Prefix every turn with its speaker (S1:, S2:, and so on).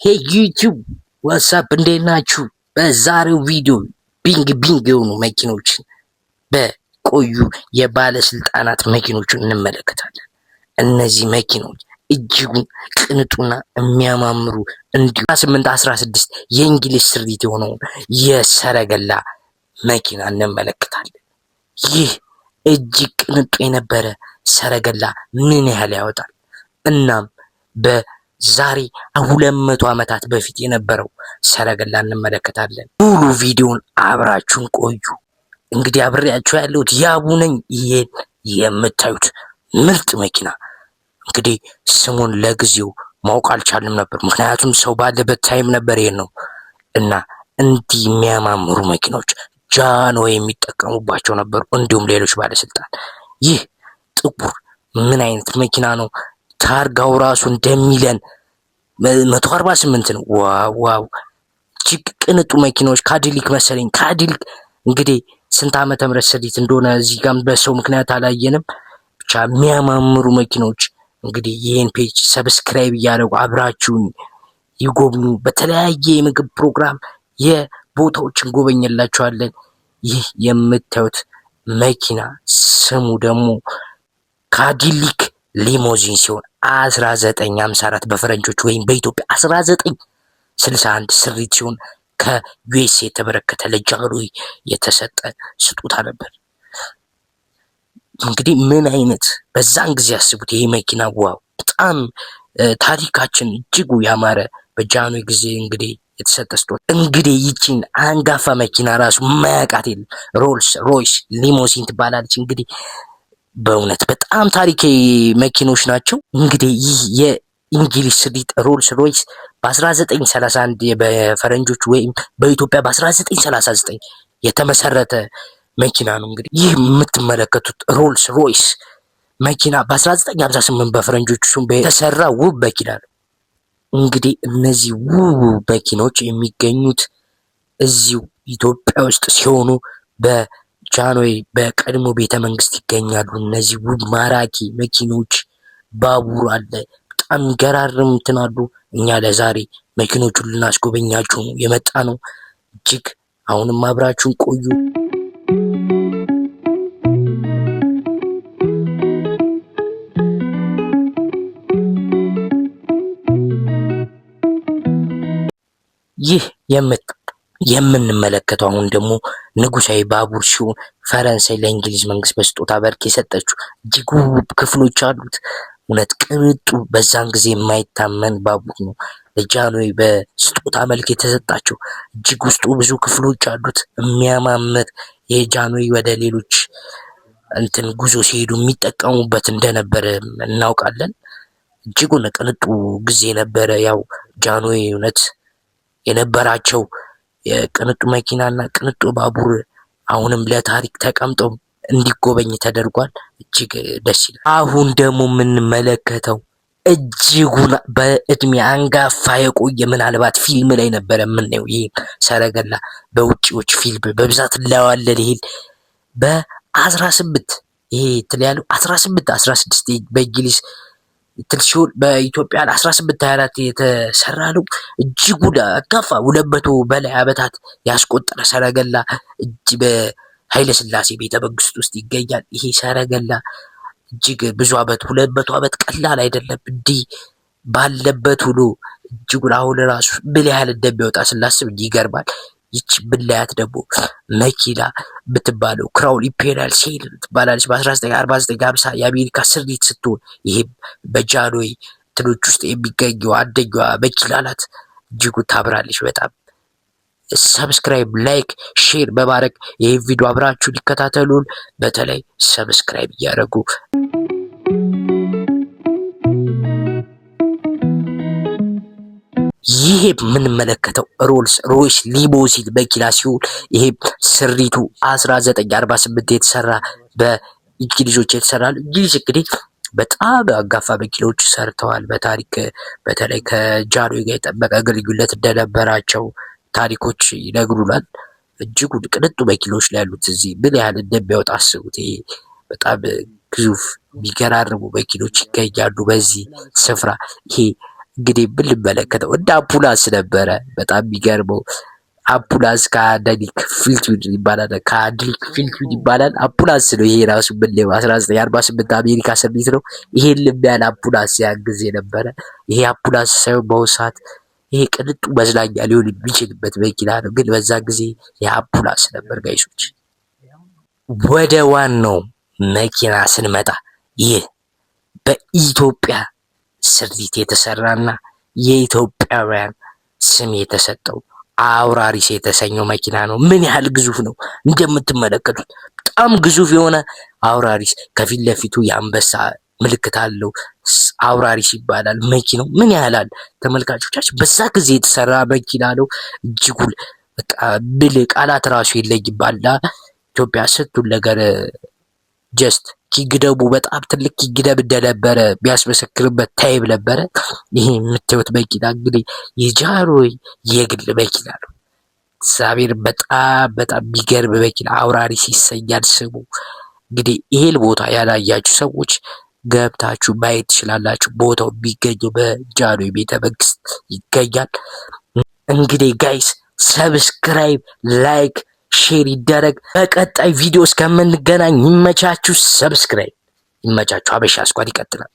S1: ሄይ ዩቲዩብ ዋትስአፕ እንዴት ናችሁ? በዛሬው ቪዲዮ ቢንግ የሆኑ መኪኖችን በቆዩ የባለስልጣናት መኪኖችን እንመለከታለን። እነዚህ መኪኖች እጅጉን ቅንጡና የሚያማምሩ እንዲሁ 816 የእንግሊዝ ስሪት የሆነውን የሰረገላ መኪና እንመለከታለን። ይህ እጅግ ቅንጡ የነበረ ሰረገላ ምን ያህል ያወጣል? እናም ዛሬ 200 ዓመታት በፊት የነበረው ሰረገላ እንመለከታለን። ሙሉ ቪዲዮን አብራችሁን ቆዩ። እንግዲህ አብሬያችሁ ያለሁት ያቡ ነኝ። ይሄን የምታዩት ምርጥ መኪና እንግዲህ ስሙን ለጊዜው ማወቅ አልቻልንም ነበር፣ ምክንያቱም ሰው ባለበት ታይም ነበር ይሄን ነው እና እንዲህ የሚያማምሩ መኪኖች ጃኖ የሚጠቀሙባቸው ነበሩ፣ እንዲሁም ሌሎች ባለስልጣን። ይህ ጥቁር ምን አይነት መኪና ነው? ታርጋው ራሱ እንደሚለን 148 ነው። ዋው እጅግ ቅንጡ መኪናዎች ካዲሊክ መሰለኝ። ካዲሊክ እንግዲህ ስንት ዓመተ ምህረት ስሪት እንደሆነ እዚህ ጋር በሰው ምክንያት አላየንም። ብቻ የሚያማምሩ መኪኖች እንግዲህ ይህን ፔጅ ሰብስክራይብ እያደረጉ አብራችሁን ይጎብኙ። በተለያየ የምግብ ፕሮግራም የቦታዎችን ጎበኝላችኋለን። ይህ የምታዩት መኪና ስሙ ደግሞ ካዲሊክ ሊሞዚን ሲሆን 1954 በፈረንጆች ወይም በኢትዮጵያ 1961 ስሪት ሲሆን ከዩኤስ የተበረከተ ለጃንሆይ የተሰጠ ስጦታ ነበር። እንግዲህ ምን አይነት በዛን ጊዜ ያስቡት፣ ይሄ መኪና ዋው! በጣም ታሪካችን እጅጉ ያማረ በጃንሆይ ጊዜ እንግዲህ የተሰጠ ስጦታ። እንግዲህ ይቺን አንጋፋ መኪና ራሱ ማያውቃት የለም። ሮልስ ሮይስ ሊሞዚን ትባላለች። እንግዲህ በእውነት በጣም ታሪካዊ መኪኖች ናቸው። እንግዲህ ይህ የእንግሊዝ ስሪት ሮልስ ሮይስ በ1931 በፈረንጆች ወይም በኢትዮጵያ በ1939 የተመሰረተ መኪና ነው። እንግዲህ ይህ የምትመለከቱት ሮልስ ሮይስ መኪና በ1958 በፈረንጆች እሱም የተሰራ ውብ መኪና ነው። እንግዲህ እነዚህ ውብ መኪኖች የሚገኙት እዚሁ ኢትዮጵያ ውስጥ ሲሆኑ ጃንሆይ በቀድሞ ቤተ መንግስት ይገኛሉ። እነዚህ ውብ ማራኪ መኪኖች፣ ባቡር አለ፣ በጣም ገራርም እንትን አሉ። እኛ ለዛሬ መኪኖቹን ልናስጎበኛችሁ የመጣ ነው። እጅግ አሁንም አብራችሁን ቆዩ። ይህ የምንመለከተው አሁን ደግሞ ንጉሳዊ ባቡር ሲሆን ፈረንሳይ ለእንግሊዝ መንግስት በስጦታ በርክ የሰጠችው እጅግ ውብ ክፍሎች አሉት። እውነት ቅንጡ በዛን ጊዜ የማይታመን ባቡር ነው። ለጃንሆይ በስጦታ መልክ የተሰጣቸው እጅግ ውስጡ ብዙ ክፍሎች አሉት። የሚያማምር የጃንሆይ ወደ ሌሎች እንትን ጉዞ ሲሄዱ የሚጠቀሙበት እንደነበረ እናውቃለን። እጅጉን ቅንጡ ጊዜ ነበረ። ያው ጃንሆይ እውነት የነበራቸው የቅንጡ መኪናና ቅንጡ ባቡር አሁንም ለታሪክ ተቀምጠው እንዲጎበኝ ተደርጓል። እጅግ ደስ ይላል። አሁን ደግሞ የምንመለከተው እጅጉን በእድሜ አንጋፋ የቆየ ምናልባት ፊልም ላይ ነበረ የምናየው። ይህ ሰረገላ በውጪዎች ፊልም በብዛት እናየዋለን። ይሄን በ18 ይሄ የተለያዩ 16 በእንግሊዝ ሲሆን በኢትዮጵያ 1824 የተሰራ ነው። እጅጉን አንጋፋ 200 በላይ ዓመታት ያስቆጠረ ሰረገላ እጅ በኃይለ ሥላሴ ቤተ መንግስት ውስጥ ይገኛል። ይሄ ሰረገላ እጅግ ብዙ ዓመት 200 ዓመት ቀላል አይደለም። እንዲህ ባለበት ሁሉ እጅጉን አሁን ራሱ ምን ያህል እንደሚወጣ ስላስብ ይገርማል። ይች ብላያት ደግሞ መኪና የምትባለው ክራውን ኢምፔሪያል ሴል ትባላለች። በ1949-50 የአሜሪካ ስሪት ስትሆን ይህም በጃንሆይ ትሎች ውስጥ የሚገኘው አንደኛዋ መኪና ናት። እጅጉን ታምራለች በጣም። ሰብስክራይብ፣ ላይክ፣ ሼር በማድረግ ይህ ቪዲዮ አብራችሁ ሊከታተሉን በተለይ ሰብስክራይብ እያደረጉ ይሄ የምንመለከተው ሮልስ ሮይስ ሊሞዚን መኪና ሲሆን ይሄ ስሪቱ 1948 የተሰራ በእንግሊዞች የተሰራ ነው። እንግሊዝ እንግዲህ በጣም አንጋፋ መኪናዎች ሰርተዋል በታሪክ በተለይ ከጃንሆይ ጋር የጠበቀ ግንኙነት እንደነበራቸው ታሪኮች ይነግሩናል። እጅጉን ቅንጡ መኪኖች ላይ ያሉት እዚህ ምን ያህል እንደሚያወጣ አስቡት። ይሄ በጣም ግዙፍ የሚገራርሙ መኪኖች ይገኛሉ በዚህ ስፍራ። ይሄ እንግዲህ ብንመለከተው እንደ አምቡላንስ ነበረ። በጣም የሚገርመው አምቡላንስ ከአንደኒክ ፊልትዊድ ይባላል፣ ከአንድሪክ ፊልትዊድ ይባላል። አምቡላንስ ነው ይሄ ራሱ ብንለው 1948 አሜሪካ ስሪት ነው። ይሄን ልሚያል አምቡላንስ ያን ጊዜ ነበረ። ይሄ አምቡላንስ ሳይሆን በአሁኑ ሰዓት ይሄ ቅንጡ መዝናኛ ሊሆን የሚችልበት መኪና ነው፣ ግን በዛ ጊዜ የአምቡላንስ ነበር ጋይሶች። ወደ ዋናው መኪና ስንመጣ ይህ በኢትዮጵያ ስሪት የተሰራና የኢትዮጵያውያን ስም የተሰጠው አውራሪስ የተሰኘው መኪና ነው። ምን ያህል ግዙፍ ነው እንደምትመለከቱት፣ በጣም ግዙፍ የሆነ አውራሪስ፣ ከፊት ለፊቱ የአንበሳ ምልክት አለው። አውራሪስ ይባላል መኪናው። ምን ያህላል ተመልካቾቻችን፣ በዛ ጊዜ የተሰራ መኪና ነው። እጅጉን በቃ ብል ቃላት ራሱ የለኝም። ኢትዮጵያ ስትል ነገር ጀስት ኪግደቡ በጣም ትልቅ ኪግደብ እንደነበረ ቢያስመሰክርበት ታይብ ነበረ። ይሄ የምታዩት መኪና እንግዲህ የጃንሆይ የግል መኪና ነው። እግዚአብሔር በጣም የሚገርም መኪና አውራሪስ ይሰኛል ስሙ። እንግዲህ ይሄን ቦታ ያላያችሁ ሰዎች ገብታችሁ ማየት ትችላላችሁ። ቦታው የሚገኘው በጃንሆይ ቤተ መንግስት ይገኛል። እንግዲህ ጋይስ ሰብስክራይብ፣ ላይክ፣ ሼር ይደረግ። በቀጣይ ቪዲዮ እስከምንገናኝ ይመቻችሁ። ሰብስክራይብ ይመቻችሁ። ሀበሻ ስኳድ ይቀጥላል።